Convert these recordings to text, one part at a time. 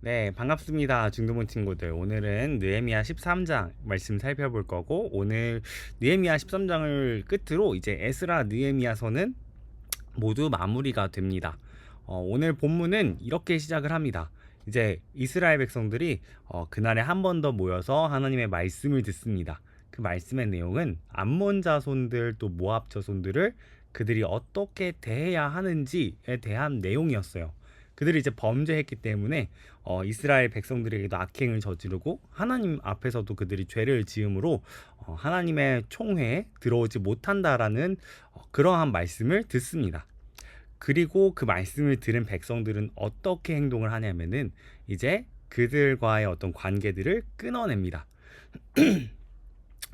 네, 반갑습니다. 중도본 친구들. 오늘은 느헤미야 13장 말씀 살펴볼 거고, 오늘 느헤미야 13장을 끝으로 이제 에스라 느헤미야서는 모두 마무리가 됩니다. 오늘 본문은 이렇게 시작을 합니다. 이제 이스라엘 백성들이 그날에 한 번 더 모여서 하나님의 말씀을 듣습니다. 그 말씀의 내용은 암몬 자손들 또 모압 자손들을 그들이 어떻게 대해야 하는지에 대한 내용이었어요. 그들이 이제 범죄했기 때문에 이스라엘 백성들에게도 악행을 저지르고 하나님 앞에서도 그들이 죄를 지음으로 하나님의 총회에 들어오지 못한다라는 그러한 말씀을 듣습니다. 그리고 그 말씀을 들은 백성들은 어떻게 행동을 하냐면은 이제 그들과의 어떤 관계들을 끊어냅니다.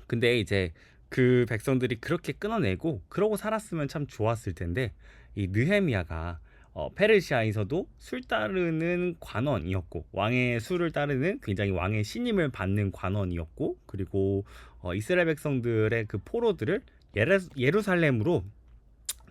근데 이제 그 백성들이 그렇게 끊어내고 그러고 살았으면 참 좋았을 텐데 이 느헤미야가 페르시아에서도 술 따르는 관원이었고 왕의 술을 따르는 굉장히 왕의 신임을 받는 관원이었고 그리고 이스라엘 백성들의 그 포로들을 예루살렘으로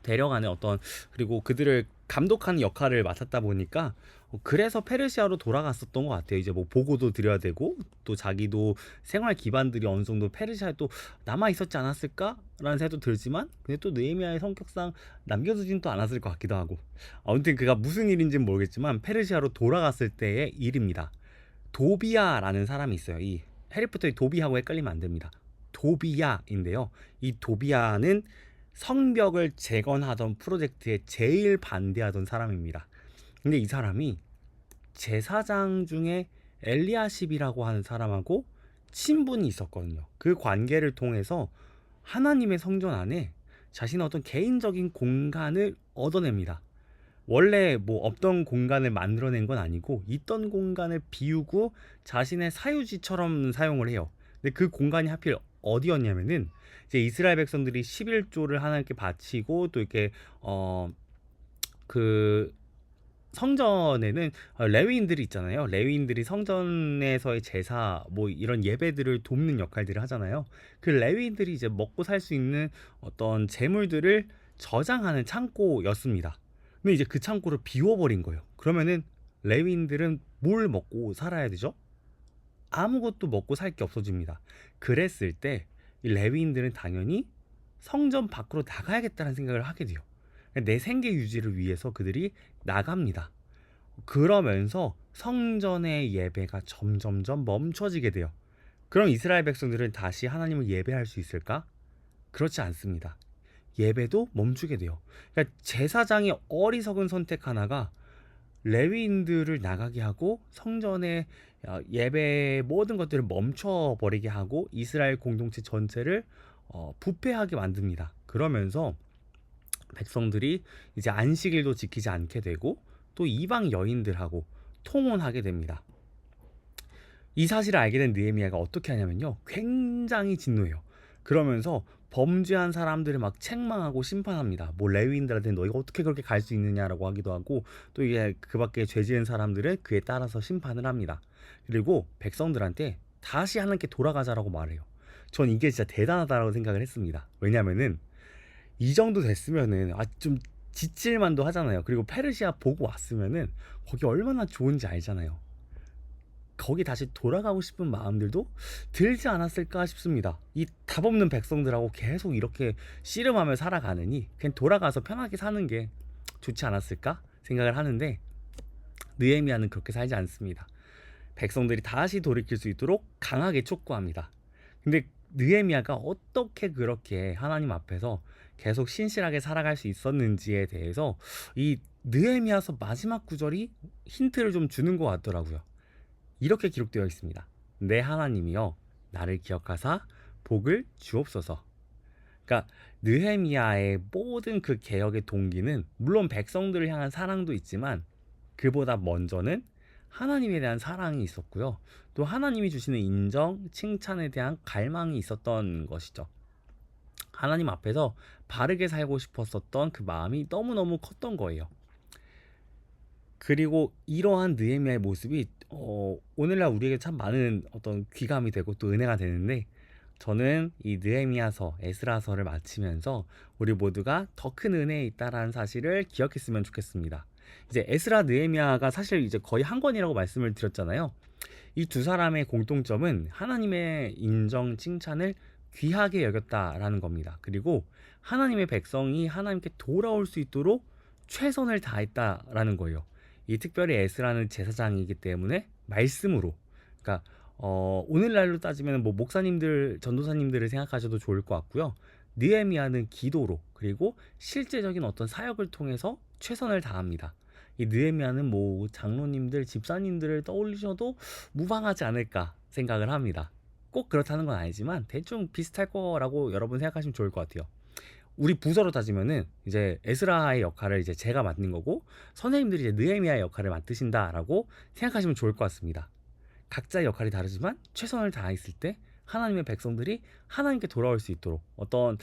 데려가는 어떤 그리고 그들을 감독하는 역할을 맡았다 보니까 그래서 페르시아로 돌아갔었던 것 같아요. 이제 뭐 보고도 드려야 되고 또 자기도 생활 기반들이 어느 정도 페르시아에 또 남아 있었지 않았을까라는 생각도 들지만 근데 또 느헤미야의 성격상 남겨두진 또 않았을 것 같기도 하고 아무튼 그가 무슨 일인지는 모르겠지만 페르시아로 돌아갔을 때의 일입니다. 도비야라는 사람이 있어요. 이 해리포터의 도비하고 헷갈리면 안 됩니다. 도비야인데요. 이 도비야는 성벽을 재건하던 프로젝트에 제일 반대하던 사람입니다. 근데 이 사람이 제사장 중에 엘리야십이라고 하는 사람하고 친분이 있었거든요. 그 관계를 통해서 하나님의 성전 안에 자신의 어떤 개인적인 공간을 얻어냅니다. 원래 뭐 없던 공간을 만들어낸 건 아니고 있던 공간을 비우고 자신의 사유지처럼 사용을 해요. 근데 그 공간이 하필 어디였냐면은 이제 이스라엘 백성들이 11조를 하나님께 바치고 또 이렇게 그 성전에는 레위인들이 있잖아요. 레위인들이 성전에서의 제사 뭐 이런 예배들을 돕는 역할들을 하잖아요. 그 레위인들이 이제 먹고 살 수 있는 어떤 재물들을 저장하는 창고였습니다. 근데 이제 그 창고를 비워버린 거예요. 그러면은 레위인들은 뭘 먹고 살아야 되죠? 아무것도 먹고 살 게 없어집니다. 그랬을 때 이 레위인들은 당연히 성전 밖으로 나가야겠다는 생각을 하게 돼요. 내 생계 유지를 위해서 그들이 나갑니다. 그러면서 성전의 예배가 점점점 멈춰지게 돼요. 그럼 이스라엘 백성들은 다시 하나님을 예배할 수 있을까? 그렇지 않습니다. 예배도 멈추게 돼요. 그러니까 제사장의 어리석은 선택 하나가 레위인들을 나가게 하고 성전의 예배 모든 것들을 멈춰버리게 하고 이스라엘 공동체 전체를 부패하게 만듭니다. 그러면서 백성들이 이제 안식일도 지키지 않게 되고 또 이방 여인들하고 통혼하게 됩니다. 이 사실을 알게 된 느헤미야가 어떻게 하냐면요. 굉장히 진노해요. 그러면서 범죄한 사람들을 막 책망하고 심판합니다. 뭐 레위인들한테 너희가 어떻게 그렇게 갈 수 있느냐라고 하기도 하고 또 이게 그밖에 죄 지은 사람들은 그에 따라서 심판을 합니다. 그리고 백성들한테 다시 하나님께 돌아가자라고 말해요. 전 이게 진짜 대단하다고 생각을 했습니다. 왜냐면은 이 정도 됐으면은 좀 지칠만도 하잖아요. 그리고 페르시아 보고 왔으면은 거기 얼마나 좋은지 알잖아요. 거기 다시 돌아가고 싶은 마음들도 들지 않았을까 싶습니다. 이 답 없는 백성들하고 계속 이렇게 씨름하며 살아가느니 그냥 돌아가서 편하게 사는 게 좋지 않았을까 생각을 하는데 느헤미야는 그렇게 살지 않습니다. 백성들이 다시 돌이킬 수 있도록 강하게 촉구합니다. 근데 느헤미야가 어떻게 그렇게 하나님 앞에서 계속 신실하게 살아갈 수 있었는지에 대해서 이 느헤미야서 마지막 구절이 힌트를 좀 주는 것 같더라고요. 이렇게 기록되어 있습니다. 내 하나님이여 나를 기억하사 복을 주옵소서. 그러니까 느헤미야의 모든 그 개혁의 동기는 물론 백성들을 향한 사랑도 있지만 그보다 먼저는 하나님에 대한 사랑이 있었고요. 또 하나님이 주시는 인정, 칭찬에 대한 갈망이 있었던 것이죠. 하나님 앞에서 바르게 살고 싶었었던 그 마음이 너무너무 컸던 거예요. 그리고 이러한 느헤미야의 모습이 오늘날 우리에게 참 많은 어떤 귀감이 되고 또 은혜가 되는데 저는 이 느헤미야서, 에스라서를 마치면서 우리 모두가 더 큰 은혜에 있다라는 사실을 기억했으면 좋겠습니다. 이제 에스라 느헤미야가 사실 이제 거의 한 권이라고 말씀을 드렸잖아요. 이 두 사람의 공통점은 하나님의 인정, 칭찬을 귀하게 여겼다라는 겁니다. 그리고 하나님의 백성이 하나님께 돌아올 수 있도록 최선을 다했다라는 거예요. 이 특별히 에스라는 제사장이기 때문에 말씀으로, 그러니까 오늘날로 따지면 뭐 목사님들, 전도사님들을 생각하셔도 좋을 것 같고요. 느헤미야는 기도로, 그리고 실제적인 어떤 사역을 통해서 최선을 다합니다. 이 느헤미야는 뭐 장로님들, 집사님들을 떠올리셔도 무방하지 않을까 생각을 합니다. 꼭 그렇다는 건 아니지만 대충 비슷할 거라고 여러분 생각하시면 좋을 것 같아요. 우리 부서로 따지면은 이제 에스라의 역할을 이제 제가 맡는 거고, 선생님들이 이제 느헤미야의 역할을 맡으신다라고 생각하시면 좋을 것 같습니다. 각자의 역할이 다르지만 최선을 다했을 때 하나님의 백성들이 하나님께 돌아올 수 있도록 어떤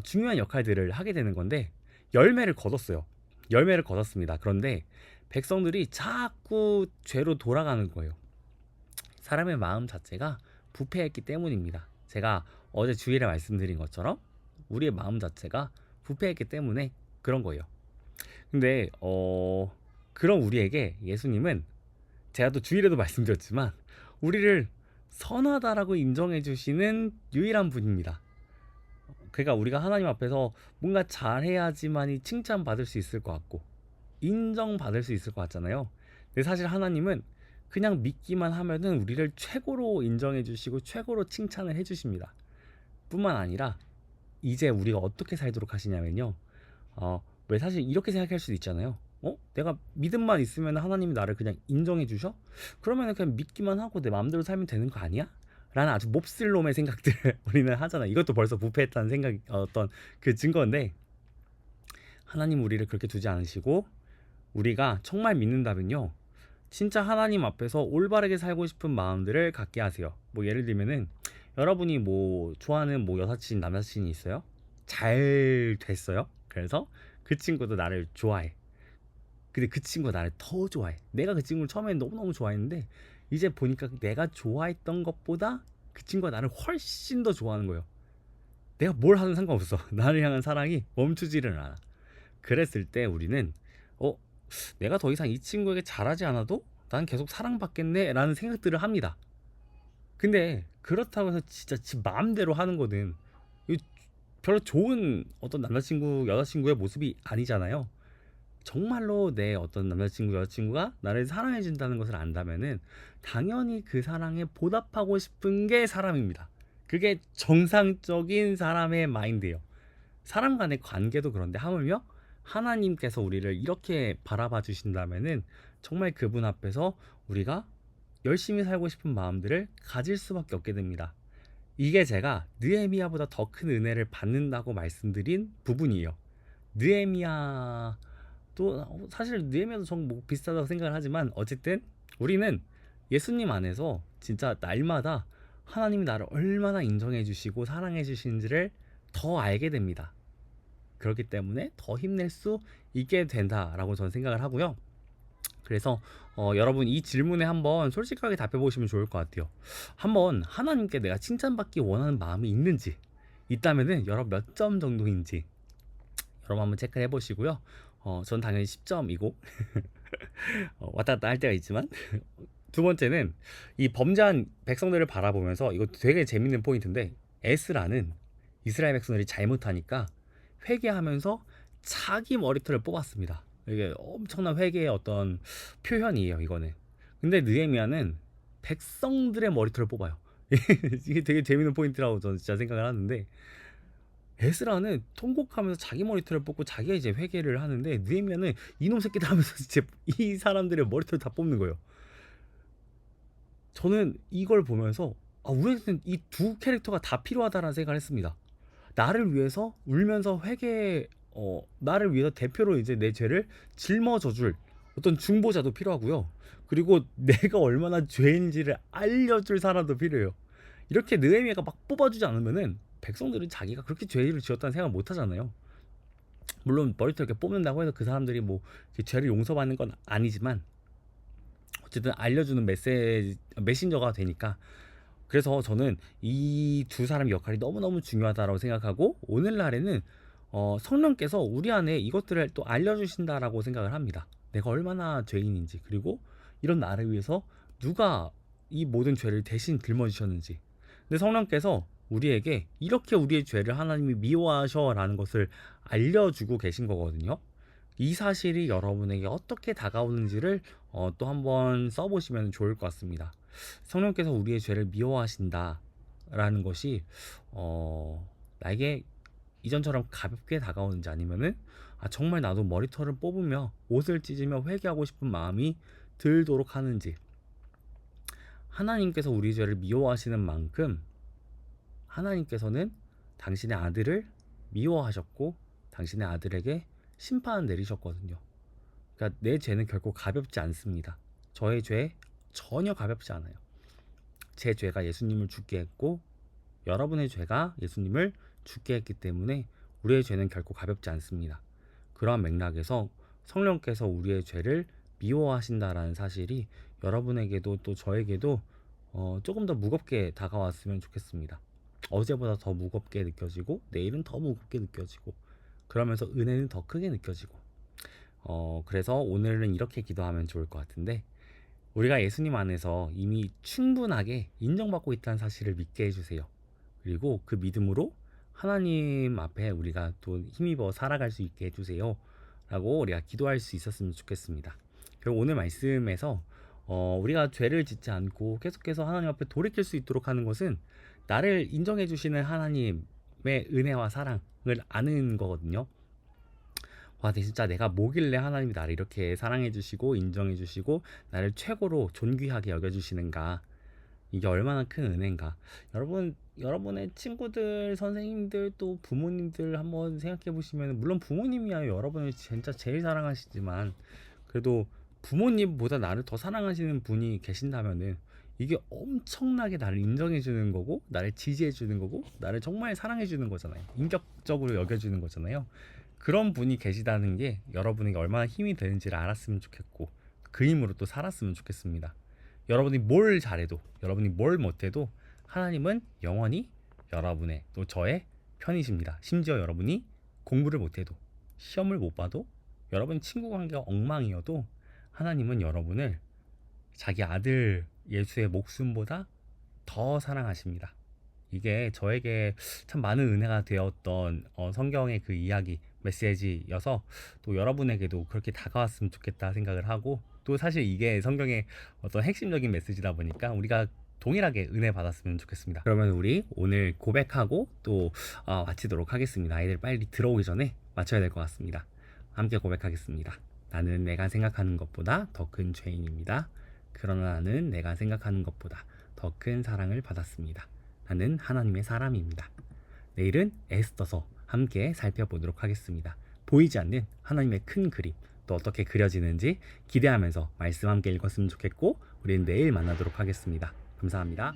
중요한 역할들을 하게 되는 건데, 열매를 거뒀어요. 열매를 거뒀습니다. 그런데 백성들이 자꾸 죄로 돌아가는 거예요. 사람의 마음 자체가 부패했기 때문입니다. 제가 어제 주일에 말씀드린 것처럼 우리의 마음 자체가 부패했기 때문에 그런 거예요. 근데 그런 우리에게 예수님은, 제가 또 주일에도 말씀드렸지만, 우리를 선하다라고 인정해 주시는 유일한 분입니다. 그러니까 우리가 하나님 앞에서 뭔가 잘해야지만이 칭찬받을 수 있을 것 같고 인정받을 수 있을 것 같잖아요. 근데 사실 하나님은 그냥 믿기만 하면은 우리를 최고로 인정해 주시고 최고로 칭찬을 해 주십니다. 뿐만 아니라 이제 우리가 어떻게 살도록 하시냐면요. 왜 사실 이렇게 생각할 수도 있잖아요. 내가 믿음만 있으면 하나님이 나를 그냥 인정해 주셔? 그러면 그냥 믿기만 하고 내 마음대로 살면 되는 거 아니야? 라는 아주 몹쓸 놈의 생각들을 우리는 하잖아. 이것도 벌써 부패했다는 생각, 어떤 그 증거인데, 하나님 우리를 그렇게 두지 않으시고 우리가 정말 믿는다면요, 진짜 하나님 앞에서 올바르게 살고 싶은 마음들을 갖게 하세요. 뭐 예를 들면은 여러분이 뭐 좋아하는 뭐 여사친, 남사친이 있어요. 잘 됐어요. 그래서 그 친구도 나를 좋아해. 근데 그 친구가 나를 더 좋아해. 내가 그 친구를 처음엔 너무너무 좋아했는데 이제 보니까 내가 좋아했던 것보다 그 친구가 나를 훨씬 더 좋아하는 거예요. 내가 뭘 하든 상관없어. 나를 향한 사랑이 멈추지를 않아. 그랬을 때 우리는 어 내가 더 이상 이 친구에게 잘하지 않아도 난 계속 사랑받겠네 라는 생각들을 합니다. 근데 그렇다고 해서 진짜 지 마음대로 하는 거는 별로 좋은 어떤 남자친구, 여자친구의 모습이 아니잖아요. 정말로 내 어떤 남자친구, 여자친구가 나를 사랑해 준다는 것을 안다면은 당연히 그 사랑에 보답하고 싶은 게 사람입니다. 그게 정상적인 사람의 마인드예요. 사람 간의 관계도 그런데 하물며 하나님께서 우리를 이렇게 바라봐 주신다면은 정말 그분 앞에서 우리가 열심히 살고 싶은 마음들을 가질 수밖에 없게 됩니다. 이게 제가 느헤미야보다 더 큰 은혜를 받는다고 말씀드린 부분이에요. 느헤미야 또 사실 느헤미야도 정 뭐 비슷하다고 생각을 하지만, 어쨌든 우리는 예수님 안에서 진짜 날마다 하나님이 나를 얼마나 인정해 주시고 사랑해 주시는지를 더 알게 됩니다. 그렇기 때문에 더 힘낼 수 있게 된다라고 저는 생각을 하고요. 그래서 여러분 이 질문에 한번 솔직하게 답해 보시면 좋을 것 같아요. 한번 하나님께 내가 칭찬받기 원하는 마음이 있는지, 있다면은 여러분 몇 점 정도인지 여러분 한번 체크해 보시고요. 전 당연히 10점이고 왔다 갔다 할 때가 있지만 두 번째는 이 범죄한 백성들을 바라보면서, 이거 되게 재밌는 포인트인데, 에스라는 이스라엘 백성들이 잘못하니까 회개하면서 자기 머리털을 뽑았습니다. 이게 엄청난 회개의 어떤 표현이에요, 이거는. 근데 느헤미야는 백성들의 머리털을 뽑아요. 이게 되게 재밌는 포인트라고 저는 진짜 생각을 하는데, 에스라는 통곡하면서 자기 머리털을 뽑고 자기가 이제 회개를 하는데, 느헤미야는 이놈 새끼들 하면서 이제 이 사람들의 머리털을 다 뽑는 거예요. 저는 이걸 보면서 우리한테는 이 두 캐릭터가 다 필요하다라는 생각을 했습니다. 나를 위해서 울면서 나를 위해서 대표로 이제 내 죄를 짊어져줄 어떤 중보자도 필요하고요. 그리고 내가 얼마나 죄인지를 알려줄 사람도 필요해요. 이렇게 느헤미야가 막 뽑아주지 않으면은 백성들은 자기가 그렇게 죄를 지었다는 생각 못 하잖아요. 물론 머리털 이렇게 뽑는다고 해서 그 사람들이 뭐 죄를 용서받는 건 아니지만, 어쨌든 알려주는 메신저가 되니까. 그래서 저는 이 두 사람의 역할이 너무너무 중요하다고 생각하고, 오늘날에는 성령께서 우리 안에 이것들을 또 알려주신다라고 생각을 합니다. 내가 얼마나 죄인인지, 그리고 이런 나를 위해서 누가 이 모든 죄를 대신 짊어지셨는지. 근데 성령께서 우리에게 이렇게 우리의 죄를 하나님이 미워하셔라는 것을 알려주고 계신 거거든요. 이 사실이 여러분에게 어떻게 다가오는지를 또 한번 써보시면 좋을 것 같습니다. 성령께서 우리의 죄를 미워하신다라는 것이 나에게 이전처럼 가볍게 다가오는지, 아니면은 정말 나도 머리털을 뽑으며 옷을 찢으며 회개하고 싶은 마음이 들도록 하는지. 하나님께서 우리 죄를 미워하시는 만큼 하나님께서는 당신의 아들을 미워하셨고 당신의 아들에게 심판을 내리셨거든요. 그러니까 내 죄는 결코 가볍지 않습니다. 저의 죄 전혀 가볍지 않아요. 제 죄가 예수님을 죽게 했고 여러분의 죄가 예수님을 죽게 했기 때문에 우리의 죄는 결코 가볍지 않습니다. 그러한 맥락에서 성령께서 우리의 죄를 미워하신다라는 사실이 여러분에게도 또 저에게도 조금 더 무겁게 다가왔으면 좋겠습니다. 어제보다 더 무겁게 느껴지고 내일은 더 무겁게 느껴지고 그러면서 은혜는 더 크게 느껴지고 그래서 오늘은 이렇게 기도하면 좋을 것 같은데, 우리가 예수님 안에서 이미 충분하게 인정받고 있다는 사실을 믿게 해주세요. 그리고 그 믿음으로 하나님 앞에 우리가 또 힘입어 살아갈 수 있게 해주세요 라고 우리가 기도할 수 있었으면 좋겠습니다. 그리고 오늘 말씀에서 우리가 죄를 짓지 않고 계속해서 하나님 앞에 돌이킬 수 있도록 하는 것은 나를 인정해 주시는 하나님의 은혜와 사랑을 아는 거거든요. 와, 진짜 내가 뭐길래 하나님이 나를 이렇게 사랑해 주시고 인정해 주시고 나를 최고로 존귀하게 여겨 주시는가. 이게 얼마나 큰 은혜인가. 여러분의 친구들, 선생님들, 또 부모님들 한번 생각해 보시면, 물론 부모님이야 여러분을 진짜 제일 사랑하시지만 그래도 부모님보다 나를 더 사랑하시는 분이 계신다면은 이게 엄청나게 나를 인정해 주는 거고 나를 지지해 주는 거고 나를 정말 사랑해 주는 거잖아요. 인격적으로 여겨 주는 거잖아요. 그런 분이 계시다는 게 여러분에게 얼마나 힘이 되는지를 알았으면 좋겠고 그 힘으로 또 살았으면 좋겠습니다. 여러분이 뭘 잘해도 여러분이 뭘 못해도 하나님은 영원히 여러분의 또 저의 편이십니다. 심지어 여러분이 공부를 못해도 시험을 못 봐도 여러분 친구 관계가 엉망이어도 하나님은 여러분을 자기 아들 예수의 목숨보다 더 사랑하십니다. 이게 저에게 참 많은 은혜가 되었던 성경의 그 이야기 메시지여서 또 여러분에게도 그렇게 다가왔으면 좋겠다 생각을 하고, 또 사실 이게 성경의 어떤 핵심적인 메시지다 보니까 우리가 동일하게 은혜 받았으면 좋겠습니다. 그러면 우리 오늘 고백하고 또 마치도록 하겠습니다. 아이들 빨리 들어오기 전에 마쳐야 될 것 같습니다. 함께 고백하겠습니다. 나는 내가 생각하는 것보다 더 큰 죄인입니다. 그러나 나는 내가 생각하는 것보다 더 큰 사랑을 받았습니다. 나는 하나님의 사람입니다. 내일은 에스더서 함께 살펴보도록 하겠습니다. 보이지 않는 하나님의 큰 그림, 또 어떻게 그려지는지 기대하면서 말씀 함께 읽었으면 좋겠고, 우리는 내일 만나도록 하겠습니다. 감사합니다.